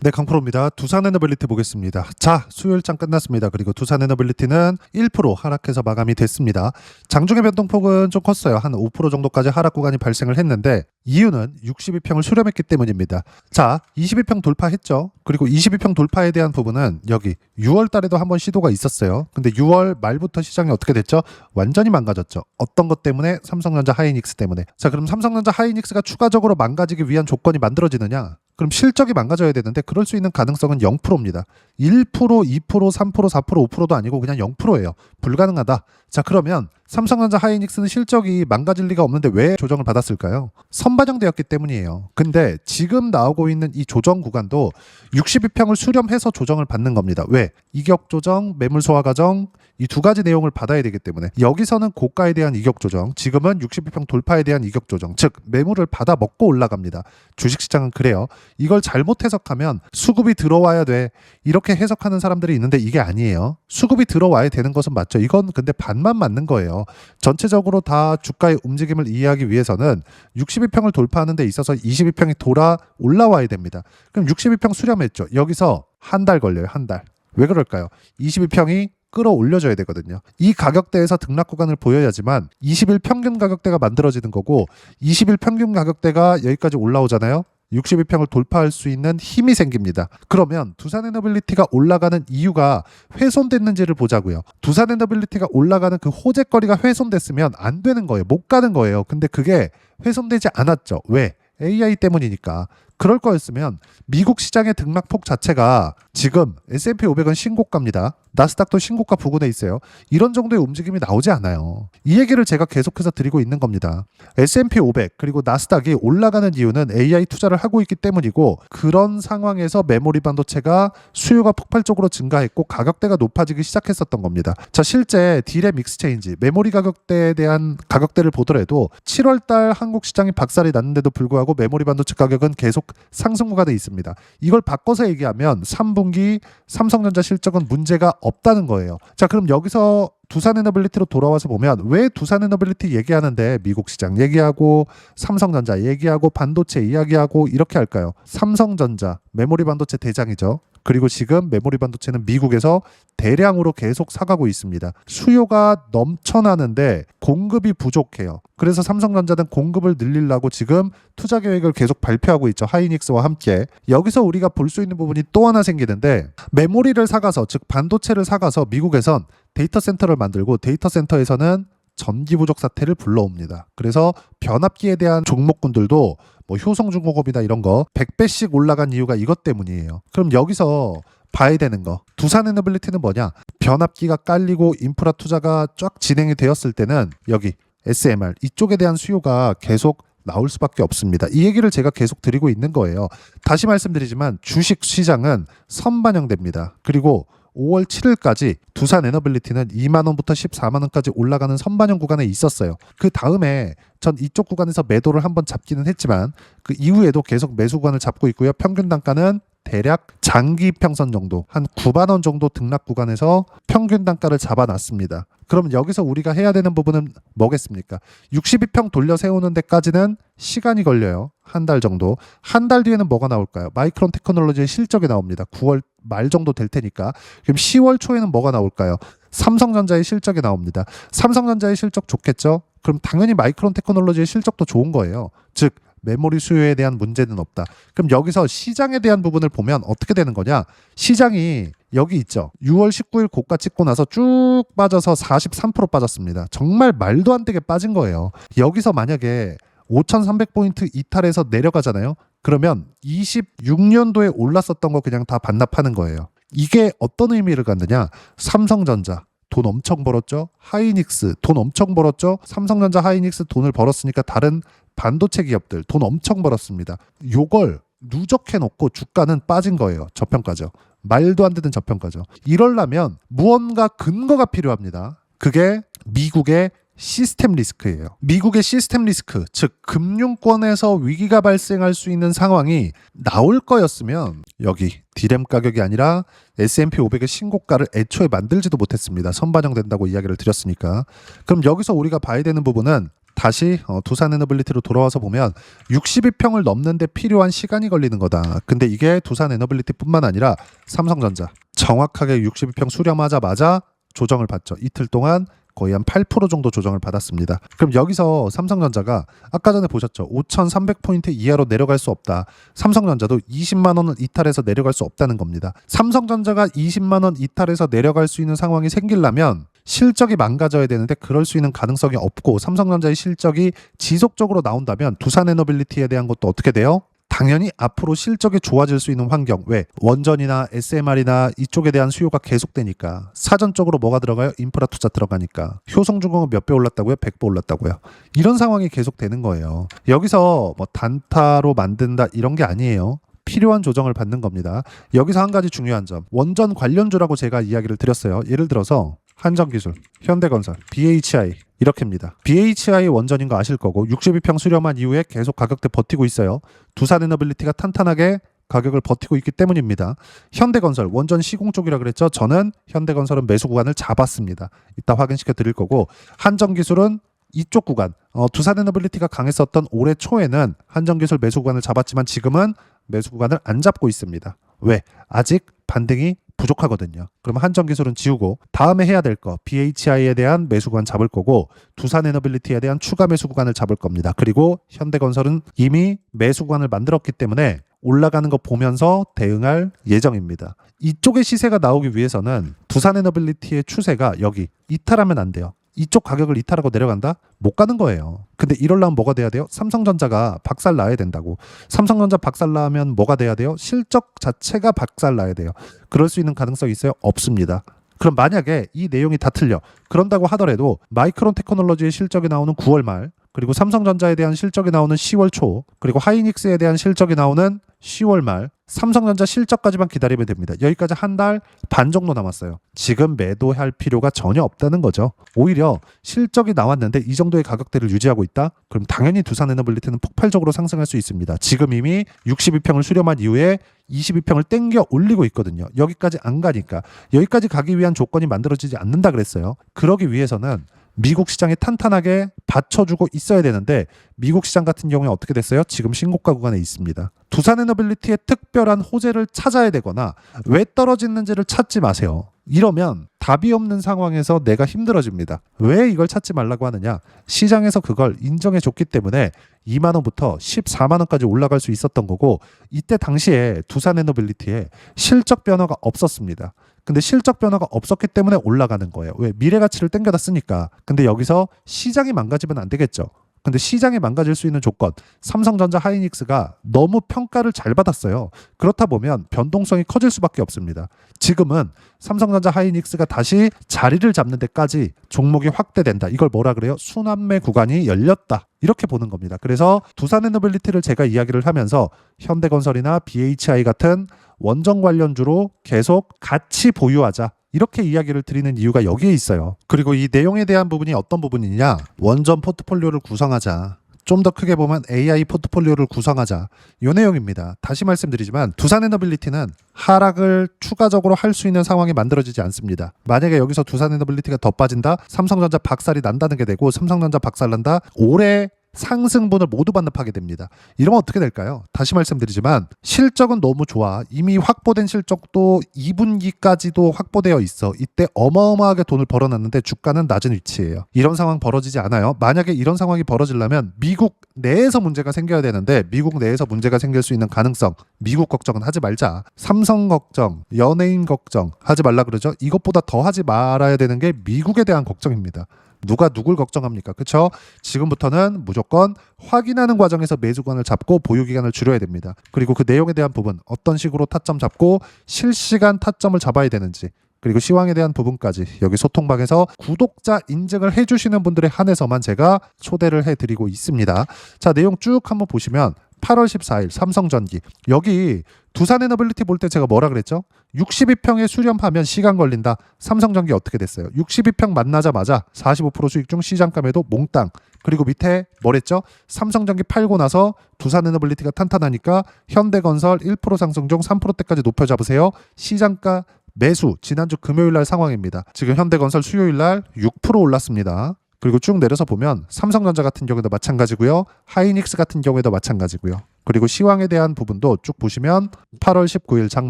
네, 강프로입니다. 두산에너빌리티 보겠습니다. 자, 수요일장 끝났습니다. 그리고 두산에너빌리티는 1% 하락해서 마감이 됐습니다. 장중의 변동폭은 좀 컸어요. 한 5% 정도까지 하락 구간이 발생을 했는데 이유는 62평을 수렴했기 때문입니다. 자, 22평 돌파했죠. 그리고 22평 돌파에 대한 부분은 여기 6월 달에도 한번 시도가 있었어요. 근데 6월 말부터 시장이 어떻게 됐죠? 완전히 망가졌죠. 어떤 것 때문에? 삼성전자 하이닉스 때문에. 자, 그럼 삼성전자 하이닉스가 추가적으로 망가지기 위한 조건이 만들어지느냐? 그럼 실적이 망가져야 되는데 그럴 수 있는 가능성은 0%입니다. 1%, 2%, 3%, 4%, 5%도 아니고 그냥 0%예요. 불가능하다. 자, 그러면 삼성전자 하이닉스는 실적이 망가질 리가 없는데 왜 조정을 받았을까요? 선반영되었기 때문이에요. 근데 지금 나오고 있는 이 조정 구간도 62평을 수렴해서 조정을 받는 겁니다. 왜? 이격 조정, 매물 소화 과정 이 두 가지 내용을 받아야 되기 때문에 여기서는 고가에 대한 이격 조정, 지금은 62평 돌파에 대한 이격 조정, 즉 매물을 받아 먹고 올라갑니다. 주식시장은 그래요. 이걸 잘못 해석하면 수급이 들어와야 돼 이렇게 해석하는 사람들이 있는데 이게 아니에요. 수급이 들어와야 되는 것은 맞죠. 이건 근데 반만 맞는 거예요. 전체적으로 다 주가의 움직임을 이해하기 위해서는 62평을 돌파하는 데 있어서 22평이 돌아 올라와야 됩니다. 그럼 62평 수렴했죠. 여기서 한 달 걸려요. 한 달. 왜 그럴까요? 22평이 끌어올려줘야 되거든요. 이 가격대에서 등락 구간을 보여야지만 20일 평균 가격대가 만들어지는 거고 20일 평균 가격대가 여기까지 올라오잖아요. 62평을 돌파할 수 있는 힘이 생깁니다. 그러면 두산에너빌리티가 올라가는 이유가 훼손됐는지를 보자고요. 두산에너빌리티가 올라가는 그 호재거리가 훼손됐으면 안 되는 거예요. 못 가는 거예요. 근데 그게 훼손되지 않았죠. 왜? AI 때문이니까. 그럴 거였으면 미국 시장의 등락폭 자체가 지금 S&P 500은 신고가입니다. 나스닥도 신고가 부근에 있어요. 이런 정도의 움직임이 나오지 않아요. 이 얘기를 제가 계속해서 드리고 있는 겁니다. S&P 500 그리고 나스닥이 올라가는 이유는 AI 투자를 하고 있기 때문이고 그런 상황에서 메모리 반도체가 수요가 폭발적으로 증가했고 가격대가 높아지기 시작했었던 겁니다. 자, 실제 디램 익스체인지 메모리 가격대에 대한 가격대를 보더라도 7월달 한국 시장이 박살이 났는데도 불구하고 메모리 반도체 가격은 계속 상승 구간에 있습니다. 이걸 바꿔서 얘기하면 3분기 삼성전자 실적은 문제가 없다는 거예요. 자, 그럼 여기서 두산에너빌리티로 돌아와서 보면 왜 두산에너빌리티 얘기하는데 미국 시장 얘기하고 삼성전자 얘기하고 반도체 이야기하고 이렇게 할까요? 삼성전자 메모리 반도체 대장이죠. 그리고 지금 메모리 반도체는 미국에서 대량으로 계속 사가고 있습니다. 수요가 넘쳐나는데 공급이 부족해요. 그래서 삼성전자는 공급을 늘리려고 지금 투자 계획을 계속 발표하고 있죠. 하이닉스와 함께. 여기서 우리가 볼 수 있는 부분이 또 하나 생기는데 메모리를 사가서 즉 반도체를 사가서 미국에선 데이터 센터를 만들고 데이터 센터에서는 전기 부족 사태를 불러옵니다. 그래서 변압기에 대한 종목군들도 뭐 효성중공업이나 이런 거 100배씩 올라간 이유가 이것 때문이에요. 그럼 여기서 봐야 되는 거 두산에너빌리티는 뭐냐? 변압기가 깔리고 인프라 투자가 쫙 진행이 되었을 때는 여기 SMR 이쪽에 대한 수요가 계속 나올 수밖에 없습니다. 이 얘기를 제가 계속 드리고 있는 거예요. 다시 말씀드리지만 주식 시장은 선반영됩니다. 그리고 5월 7일까지 두산에너빌리티는 2만원부터 14만원까지 올라가는 선반영 구간에 있었어요. 그 다음에 전 이쪽 구간에서 매도를 한번 잡기는 했지만 그 이후에도 계속 매수 구간을 잡고 있고요. 평균 단가는 대략 장기 평선 정도 한 9만원 정도 등락 구간에서 평균 단가를 잡아놨습니다. 그럼 여기서 우리가 해야 되는 부분은 뭐겠습니까? 62평 돌려 세우는 데까지는 시간이 걸려요. 한 달 정도. 한 달 뒤에는 뭐가 나올까요? 마이크론 테크놀로지의 실적이 나옵니다. 9월 말 정도 될 테니까. 그럼 10월 초에는 뭐가 나올까요? 삼성전자의 실적이 나옵니다. 삼성전자의 실적 좋겠죠? 그럼 당연히 마이크론 테크놀로지의 실적도 좋은 거예요. 즉 메모리 수요에 대한 문제는 없다. 그럼 여기서 시장에 대한 부분을 보면 어떻게 되는 거냐? 시장이 여기 있죠. 6월 19일 고가 찍고 나서 쭉 빠져서 43% 빠졌습니다. 정말 말도 안 되게 빠진 거예요. 여기서 만약에 5,300포인트 이탈해서 내려가잖아요. 그러면 26년도에 올랐었던 거 그냥 다 반납하는 거예요. 이게 어떤 의미를 갖느냐? 삼성전자 돈 엄청 벌었죠. 하이닉스 돈 엄청 벌었죠. 삼성전자 하이닉스 돈을 벌었으니까 다른 반도체 기업들 돈 엄청 벌었습니다. 요걸 누적해놓고 주가는 빠진 거예요. 저평가죠. 말도 안 되는 저평가죠. 이러려면 무언가 근거가 필요합니다. 그게 미국의 시스템 리스크예요. 미국의 시스템 리스크, 즉 금융권에서 위기가 발생할 수 있는 상황이 나올 거였으면 여기 디램 가격이 아니라 S&P 500의 신고가를 애초에 만들지도 못했습니다. 선반영된다고 이야기를 드렸으니까. 그럼 여기서 우리가 봐야 되는 부분은 다시 두산에너빌리티로 돌아와서 보면 62평을 넘는데 필요한 시간이 걸리는 거다. 근데 이게 두산에너빌리티뿐만 아니라 삼성전자 정확하게 62평 수렴하자마자 조정을 받죠. 이틀 동안 거의 한 8% 정도 조정을 받았습니다. 그럼 여기서 삼성전자가 아까 전에 보셨죠? 5,300포인트 이하로 내려갈 수 없다. 삼성전자도 20만 원을 이탈해서 내려갈 수 없다는 겁니다. 삼성전자가 20만 원 이탈해서 내려갈 수 있는 상황이 생기려면 실적이 망가져야 되는데 그럴 수 있는 가능성이 없고, 삼성전자의 실적이 지속적으로 나온다면 두산에너빌리티에 대한 것도 어떻게 돼요? 당연히 앞으로 실적이 좋아질 수 있는 환경. 왜? 원전이나 SMR이나 이쪽에 대한 수요가 계속되니까. 사전적으로 뭐가 들어가요? 인프라 투자 들어가니까. 효성중공은 몇 배 올랐다고요? 100배 올랐다고요. 이런 상황이 계속되는 거예요. 여기서 뭐 단타로 만든다 이런 게 아니에요. 필요한 조정을 받는 겁니다. 여기서 한 가지 중요한 점. 원전 관련주라고 제가 이야기를 드렸어요. 예를 들어서 한전기술, 현대건설, BHI 이렇게입니다. BHI 원전인 거 아실 거고 62평 수렴한 이후에 계속 가격대 버티고 있어요. 두산에너빌리티가 탄탄하게 가격을 버티고 있기 때문입니다. 현대건설 원전 시공 쪽이라 그랬죠. 저는 현대건설은 매수 구간을 잡았습니다. 이따 확인시켜 드릴 거고, 한전기술은 이쪽 구간, 두산에너빌리티가 강했었던 올해 초에는 한전기술 매수 구간을 잡았지만 지금은 매수 구간을 안 잡고 있습니다. 왜? 아직 반등이 부족하거든요. 그러면 한전기술은 지우고 다음에 해야 될 거 BHI에 대한 매수 구간 잡을 거고, 두산에너빌리티에 대한 추가 매수 구간을 잡을 겁니다. 그리고 현대건설은 이미 매수 구간을 만들었기 때문에 올라가는 거 보면서 대응할 예정입니다. 이쪽의 시세가 나오기 위해서는 두산에너빌리티의 추세가 여기 이탈하면 안 돼요. 이쪽 가격을 이탈하고 내려간다? 못 가는 거예요. 근데 이러려면 뭐가 돼야 돼요? 삼성전자가 박살 나야 된다고. 삼성전자 박살 나면 뭐가 돼야 돼요? 실적 자체가 박살 나야 돼요. 그럴 수 있는 가능성이 있어요? 없습니다. 그럼 만약에 이 내용이 다 틀려. 그런다고 하더라도 마이크론 테크놀로지의 실적이 나오는 9월 말, 그리고 삼성전자에 대한 실적이 나오는 10월 초, 그리고 하이닉스에 대한 실적이 나오는 10월 말, 삼성전자 실적까지만 기다리면 됩니다. 여기까지 한 달 반 정도 남았어요. 지금 매도할 필요가 전혀 없다는 거죠. 오히려 실적이 나왔는데 이 정도의 가격대를 유지하고 있다? 그럼 당연히 두산에너빌리티는 폭발적으로 상승할 수 있습니다. 지금 이미 62평을 수렴한 이후에 22평을 땡겨 올리고 있거든요. 여기까지 안 가니까. 여기까지 가기 위한 조건이 만들어지지 않는다 그랬어요. 그러기 위해서는 미국 시장이 탄탄하게 받쳐주고 있어야 되는데, 미국 시장 같은 경우에 어떻게 됐어요? 지금 신고가 구간에 있습니다. 두산에너빌리티의 특별한 호재를 찾아야 되거나 왜 떨어지는지를 찾지 마세요. 이러면 답이 없는 상황에서 내가 힘들어집니다. 왜 이걸 찾지 말라고 하느냐? 시장에서 그걸 인정해 줬기 때문에 2만 원부터 14만 원까지 올라갈 수 있었던 거고, 이때 당시에 두산에너빌리티에 실적 변화가 없었습니다. 근데 실적 변화가 없었기 때문에 올라가는 거예요. 왜? 미래 가치를 땡겨다 쓰니까. 근데 여기서 시장이 망가지면 안 되겠죠. 근데 시장이 망가질 수 있는 조건, 삼성전자 하이닉스가 너무 평가를 잘 받았어요. 그렇다 보면 변동성이 커질 수밖에 없습니다. 지금은 삼성전자 하이닉스가 다시 자리를 잡는 데까지 종목이 확대된다. 이걸 뭐라 그래요? 순환매 구간이 열렸다. 이렇게 보는 겁니다. 그래서 두산에너빌리티를 제가 이야기를 하면서 현대건설이나 BHI 같은 원전 관련주로 계속 같이 보유하자, 이렇게 이야기를 드리는 이유가 여기에 있어요. 그리고 이 내용에 대한 부분이 어떤 부분이냐? 원전 포트폴리오를 구성하자. 좀 더 크게 보면 AI 포트폴리오를 구성하자. 이 내용입니다. 다시 말씀드리지만 두산에너빌리티는 하락을 추가적으로 할 수 있는 상황이 만들어지지 않습니다. 만약에 여기서 두산에너빌리티가 더 빠진다? 삼성전자 박살이 난다는 게 되고, 삼성전자 박살난다? 올해 상승분을 모두 반납하게 됩니다. 이러면 어떻게 될까요? 다시 말씀드리지만 실적은 너무 좋아. 이미 확보된 실적도 2분기까지도 확보되어 있어. 이때 어마어마하게 돈을 벌어놨는데 주가는 낮은 위치예요. 이런 상황 벌어지지 않아요. 만약에 이런 상황이 벌어지려면 미국 내에서 문제가 생겨야 되는데, 미국 내에서 문제가 생길 수 있는 가능성, 미국 걱정은 하지 말자. 삼성 걱정, 연예인 걱정 하지 말라 그러죠. 이것보다 더 하지 말아야 되는 게 미국에 대한 걱정입니다. 누가 누굴 걱정합니까? 그렇죠? 지금부터는 무조건 확인하는 과정에서 매수관을 잡고 보유기간을 줄여야 됩니다. 그리고 그 내용에 대한 부분, 어떤 식으로 타점 잡고 실시간 타점을 잡아야 되는지, 그리고 시황에 대한 부분까지 여기 소통방에서 구독자 인증을 해주시는 분들에 한해서만 제가 초대를 해드리고 있습니다. 자, 내용 쭉 한번 보시면 8월 14일 삼성전기, 여기 두산에너빌리티 볼 때 제가 뭐라 그랬죠? 62평에 수렴하면 시간 걸린다. 삼성전기 어떻게 됐어요? 62평 만나자마자 45% 수익 중 시장가 매도 몽땅. 그리고 밑에 뭐랬죠? 삼성전기 팔고 나서 두산에너빌리티가 탄탄하니까 현대건설 1% 상승 중 3%대까지 높여 잡으세요. 시장가 매수. 지난주 금요일 날 상황입니다. 지금 현대건설 수요일 날 6% 올랐습니다. 그리고 쭉 내려서 보면 삼성전자 같은 경우에도 마찬가지고요. 하이닉스 같은 경우에도 마찬가지고요. 그리고 시황에 대한 부분도 쭉 보시면 8월 19일 장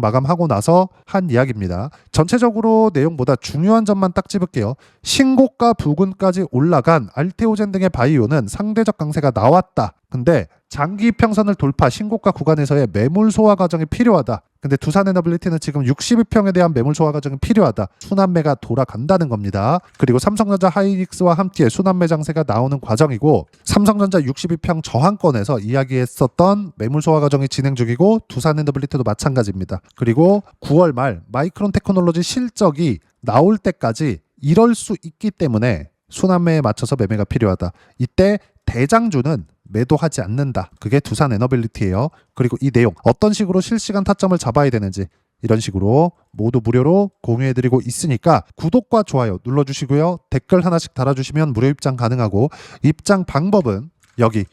마감하고 나서 한 이야기입니다. 전체적으로 내용보다 중요한 점만 딱 찝을게요. 신고가 부근까지 올라간 알테오젠 등의 바이오는 상대적 강세가 나왔다. 근데 장기 이평선을 돌파 신고가 구간에서의 매물 소화 과정이 필요하다. 근데 두산에너빌리티는 지금 62평에 대한 매물 소화 과정이 필요하다. 순환매가 돌아간다는 겁니다. 그리고 삼성전자 하이닉스와 함께 순환매 장세가 나오는 과정이고 삼성전자 62평 저항권에서 이야기했었던 매물 소화 과정이 진행 중이고 두산에너빌리티도 마찬가지입니다. 그리고 9월 말 마이크론 테크놀로지 실적이 나올 때까지 이럴 수 있기 때문에 순환매에 맞춰서 매매가 필요하다. 이때 대장주는 매도하지 않는다. 그게 두산에너빌리티예요. 그리고 이 내용 어떤 식으로 실시간 타점을 잡아야 되는지 이런 식으로 모두 무료로 공유해드리고 있으니까 구독과 좋아요 눌러주시고요. 댓글 하나씩 달아주시면 무료 입장 가능하고 입장 방법은 여기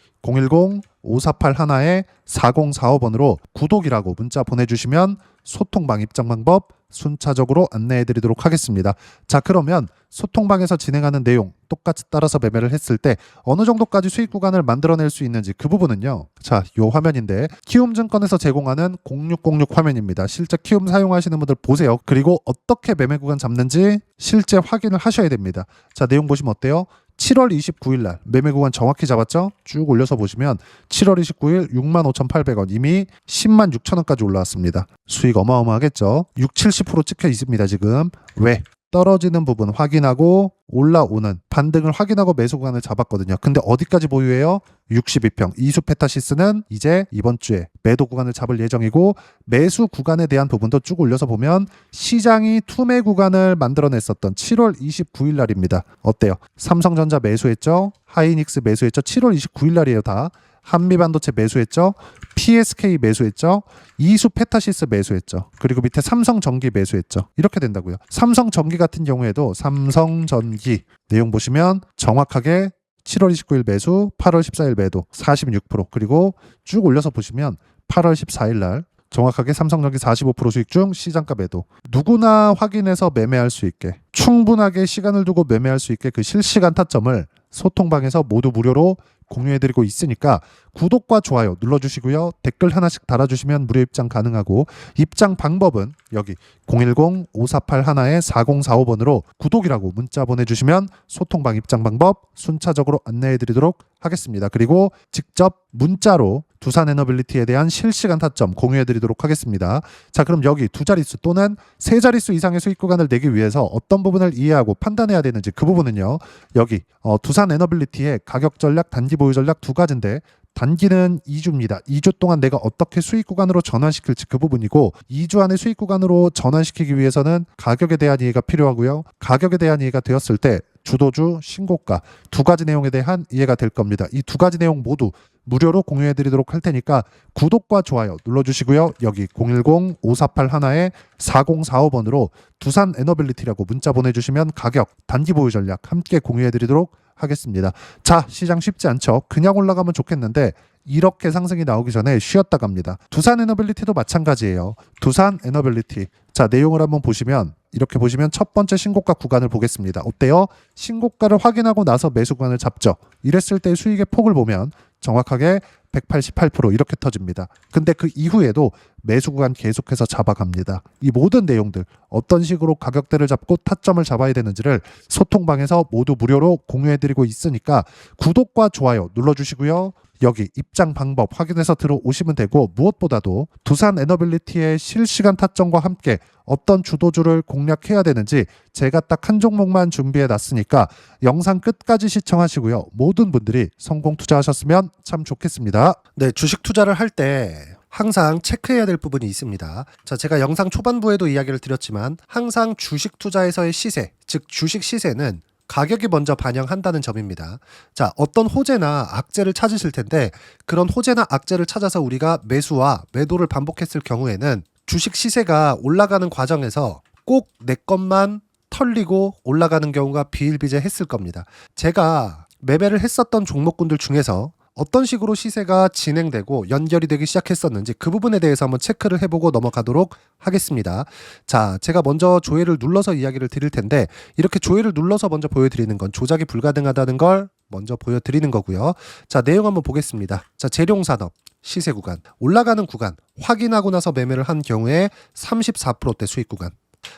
010-5481-4045번으로 구독이라고 문자 보내주시면 소통방 입장 방법 순차적으로 안내해드리도록 하겠습니다. 자, 그러면 소통방에서 진행하는 내용 똑같이 따라서 매매를 했을 때 어느 정도까지 수익 구간을 만들어낼 수 있는지 그 부분은요. 자, 요 화면인데 키움증권에서 제공하는 0606 화면입니다. 실제 키움 사용하시는 분들 보세요. 그리고 어떻게 매매 구간 잡는지 실제 확인을 하셔야 됩니다. 자, 내용 보시면 어때요? 7월 29일 날 매매 구간 정확히 잡았죠? 쭉 올려서 보시면 7월 29일 65,800원 이미 10만 6천원까지 올라왔습니다. 수익 어마어마하겠죠? 6, 70% 찍혀 있습니다. 지금. 왜? 떨어지는 부분 확인하고 올라오는 반등을 확인하고 매수 구간을 잡았거든요. 근데 어디까지 보유해요? 62평. 이수페타시스는 이제 이번 주에 매도 구간을 잡을 예정이고 매수 구간에 대한 부분도 쭉 올려서 보면 시장이 투매 구간을 만들어냈었던 7월 29일 날입니다. 어때요? 삼성전자 매수했죠? 하이닉스 매수했죠? 7월 29일 날이에요. 다. 한미반도체 매수했죠? PSK 매수했죠? 이수페타시스 매수했죠? 그리고 밑에 삼성전기 매수했죠? 이렇게 된다고요. 삼성전기 같은 경우에도 삼성전기 내용 보시면 정확하게 7월 29일 매수, 8월 14일 매도 46% 그리고 쭉 올려서 보시면 8월 14일 날 정확하게 삼성전기 45% 수익 중 시장가 매도. 누구나 확인해서 매매할 수 있게 충분하게 시간을 두고 매매할 수 있게 그 실시간 타점을 소통방에서 모두 무료로 공유해드리고 있으니까 구독과 좋아요 눌러주시고요. 댓글 하나씩 달아주시면 무료 입장 가능하고 입장 방법은 여기 010-5481-4045번으로 구독이라고 문자 보내주시면 소통방 입장 방법 순차적으로 안내해드리도록 하겠습니다. 그리고 직접 문자로 두산에너빌리티에 대한 실시간 타점 공유해드리도록 하겠습니다. 자, 그럼 여기 두 자릿수 또는 세 자릿수 이상의 수익 구간을 내기 위해서 어떤 부분을 이해하고 판단해야 되는지 그 부분은요. 여기 두산에너빌리티의 가격 전략, 단기 보유 전략 두 가지인데 단기는 2주입니다. 2주 동안 내가 어떻게 수익 구간으로 전환시킬지 그 부분이고 2주 안에 수익 구간으로 전환시키기 위해서는 가격에 대한 이해가 필요하고요. 가격에 대한 이해가 되었을 때 주도주, 신고가 두 가지 내용에 대한 이해가 될 겁니다. 이 두 가지 내용 모두 무료로 공유해드리도록 할 테니까 구독과 좋아요 눌러주시고요. 여기 010-5481-4045번으로 두산에너빌리티라고 문자 보내주시면 가격, 단기 보유 전략 함께 공유해드리도록 하겠습니다. 자, 시장 쉽지 않죠? 그냥 올라가면 좋겠는데 이렇게 상승이 나오기 전에 쉬었다 갑니다. 두산에너빌리티도 마찬가지예요. 두산에너빌리티. 자, 내용을 한번 보시면 이렇게 보시면 첫 번째 신고가 구간을 보겠습니다. 어때요? 신고가를 확인하고 나서 매수 구간을 잡죠. 이랬을 때 수익의 폭을 보면 정확하게 188% 이렇게 터집니다. 근데 그 이후에도 매수 구간 계속해서 잡아갑니다. 이 모든 내용들 어떤 식으로 가격대를 잡고 타점을 잡아야 되는지를 소통방에서 모두 무료로 공유해드리고 있으니까 구독과 좋아요 눌러주시고요. 여기 입장 방법 확인해서 들어오시면 되고 무엇보다도 두산에너빌리티의 실시간 타점과 함께 어떤 주도주를 공략해야 되는지 제가 딱 한 종목만 준비해 놨으니까 영상 끝까지 시청하시고요. 모든 분들이 성공 투자하셨으면 참 좋겠습니다. 네, 주식 투자를 할 때 항상 체크해야 될 부분이 있습니다. 자, 제가 영상 초반부에도 이야기를 드렸지만 항상 주식 투자에서의 시세, 즉 주식 시세는 가격이 먼저 반영한다는 점입니다. 자, 어떤 호재나 악재를 찾으실 텐데 그런 호재나 악재를 찾아서 우리가 매수와 매도를 반복했을 경우에는 주식 시세가 올라가는 과정에서 꼭 내 것만 털리고 올라가는 경우가 비일비재했을 겁니다. 제가 매매를 했었던 종목군들 중에서 어떤 식으로 시세가 진행되고 연결이 되기 시작했었는지 그 부분에 대해서 한번 체크를 해보고 넘어가도록 하겠습니다. 자, 제가 먼저 조회를 눌러서 이야기를 드릴 텐데 이렇게 조회를 눌러서 먼저 보여드리는 건 조작이 불가능하다는 걸 먼저 보여드리는 거고요. 자, 내용 한번 보겠습니다. 자, 재룡산업 시세 구간, 올라가는 구간 확인하고 나서 매매를 한 경우에 34%대 수익 구간.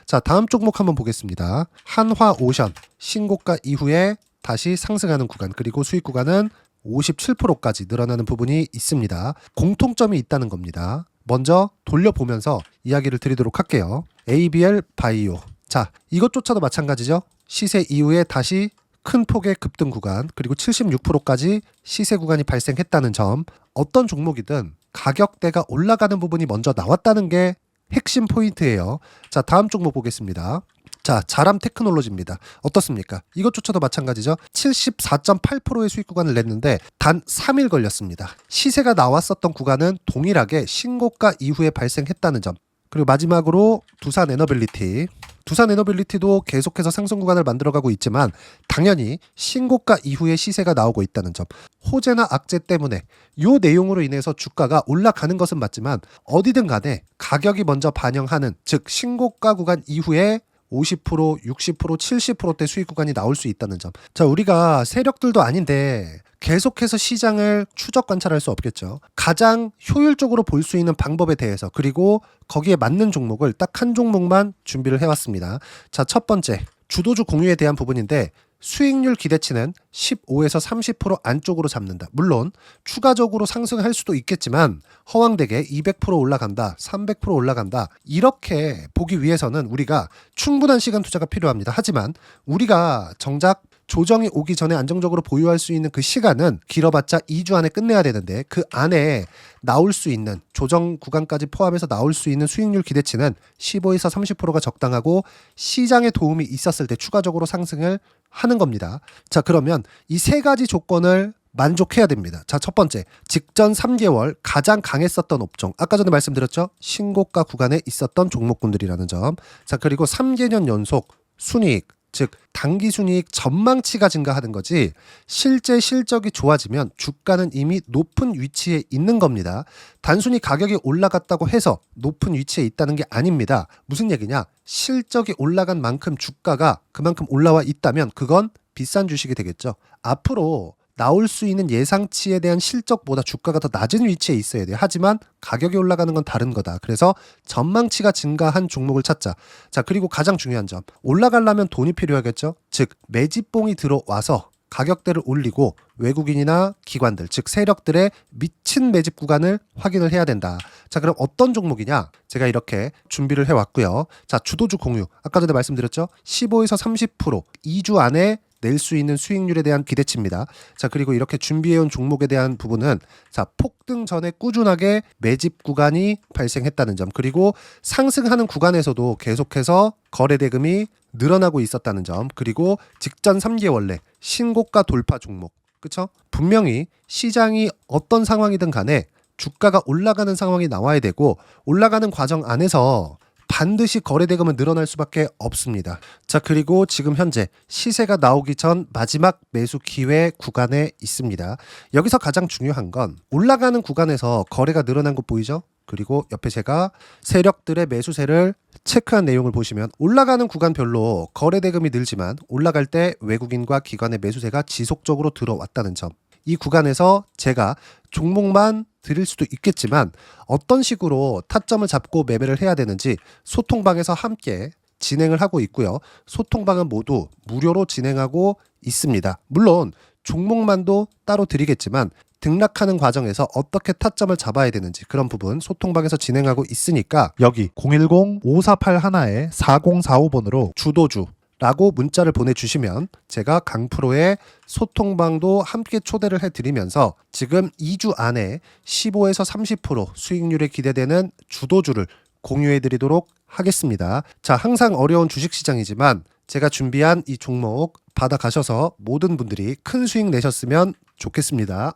자, 다음 종목 한번 보겠습니다. 한화오션 신고가 이후에 다시 상승하는 구간, 그리고 수익 구간은 57%까지 늘어나는 부분이 있습니다. 공통점이 있다는 겁니다. 먼저 돌려보면서 이야기를 드리도록 할게요. ABL 바이오. 자, 이것조차도 마찬가지죠. 시세 이후에 다시 큰 폭의 급등 구간, 그리고 76%까지 시세 구간이 발생했다는 점. 어떤 종목이든 가격대가 올라가는 부분이 먼저 나왔다는 게 핵심 포인트예요. 자, 다음 종목 보겠습니다. 자, 자람 테크놀로지입니다. 어떻습니까? 이것조차도 마찬가지죠. 74.8%의 수익 구간을 냈는데 단 3일 걸렸습니다. 시세가 나왔었던 구간은 동일하게 신고가 이후에 발생했다는 점. 그리고 마지막으로 두산 에너빌리티. 두산 에너빌리티도 계속해서 상승 구간을 만들어가고 있지만 당연히 신고가 이후에 시세가 나오고 있다는 점. 호재나 악재 때문에 이 내용으로 인해서 주가가 올라가는 것은 맞지만 어디든 간에 가격이 먼저 반영하는, 즉 신고가 구간 이후에 50%, 60%, 70%대 수익 구간이 나올 수 있다는 점. 자, 우리가 세력들도 아닌데 계속해서 시장을 추적 관찰할 수 없겠죠. 가장 효율적으로 볼 수 있는 방법에 대해서, 그리고 거기에 맞는 종목을 딱 한 종목만 준비를 해왔습니다. 자, 첫 번째 주도주 공유에 대한 부분인데 수익률 기대치는 15에서 30% 안쪽으로 잡는다. 물론 추가적으로 상승할 수도 있겠지만 허황되게 200% 올라간다, 300% 올라간다, 이렇게 보기 위해서는 우리가 충분한 시간 투자가 필요합니다. 하지만 우리가 정작 조정이 오기 전에 안정적으로 보유할 수 있는 그 시간은 길어봤자 2주 안에 끝내야 되는데 그 안에 나올 수 있는, 조정 구간까지 포함해서 나올 수 있는 수익률 기대치는 15에서 30%가 적당하고 시장에 도움이 있었을 때 추가적으로 상승을 하는 겁니다. 자, 그러면 이 세 가지 조건을 만족해야 됩니다. 자, 첫 번째, 직전 3개월 가장 강했었던 업종. 아까 전에 말씀드렸죠? 신고가 구간에 있었던 종목군들이라는 점. 자, 그리고 3개년 연속 순이익, 즉 단기 순이익 전망치가 증가하는 거지 실제 실적이 좋아지면 주가는 이미 높은 위치에 있는 겁니다. 단순히 가격이 올라갔다고 해서 높은 위치에 있다는 게 아닙니다. 무슨 얘기냐? 실적이 올라간 만큼 주가가 그만큼 올라와 있다면 그건 비싼 주식이 되겠죠. 앞으로 나올 수 있는 예상치에 대한 실적보다 주가가 더 낮은 위치에 있어야 돼요. 하지만 가격이 올라가는 건 다른 거다. 그래서 전망치가 증가한 종목을 찾자. 자, 그리고 가장 중요한 점. 올라가려면 돈이 필요하겠죠. 즉 매집봉이 들어와서 가격대를 올리고 외국인이나 기관들, 즉 세력들의 미친 매집 구간을 확인을 해야 된다. 자, 그럼 어떤 종목이냐? 제가 이렇게 준비를 해왔고요. 자, 주도주 공유. 아까 전에 말씀드렸죠. 15에서 30% 2주 안에 낼 수 있는 수익률에 대한 기대치입니다. 자, 그리고 이렇게 준비해온 종목에 대한 부분은 자, 폭등 전에 꾸준하게 매집 구간이 발생했다는 점, 그리고 상승하는 구간에서도 계속해서 거래 대금이 늘어나고 있었다는 점, 그리고 직전 3개월 내 신고가 돌파 종목. 그쵸? 분명히 시장이 어떤 상황이든 간에 주가가 올라가는 상황이 나와야 되고 올라가는 과정 안에서 반드시 거래대금은 늘어날 수밖에 없습니다. 자, 그리고 지금 현재 시세가 나오기 전 마지막 매수 기회 구간에 있습니다. 여기서 가장 중요한 건 올라가는 구간에서 거래가 늘어난 거 보이죠? 그리고 옆에 제가 세력들의 매수세를 체크한 내용을 보시면 올라가는 구간별로 거래대금이 늘지만 올라갈 때 외국인과 기관의 매수세가 지속적으로 들어왔다는 점. 이 구간에서 제가 종목만 드릴 수도 있겠지만 어떤 식으로 타점을 잡고 매매를 해야 되는지 소통방에서 함께 진행을 하고 있고요. 소통방은 모두 무료로 진행하고 있습니다. 물론 종목만도 따로 드리겠지만 등락하는 과정에서 어떻게 타점을 잡아야 되는지 그런 부분 소통방에서 진행하고 있으니까 여기 010-5481-4045번으로 주도주 라고 문자를 보내주시면 제가 강프로의 소통방도 함께 초대를 해드리면서 지금 2주 안에 15에서 30% 수익률에 기대되는 주도주를 공유해드리도록 하겠습니다. 자, 항상 어려운 주식시장이지만 제가 준비한 이 종목 받아가셔서 모든 분들이 큰 수익 내셨으면 좋겠습니다.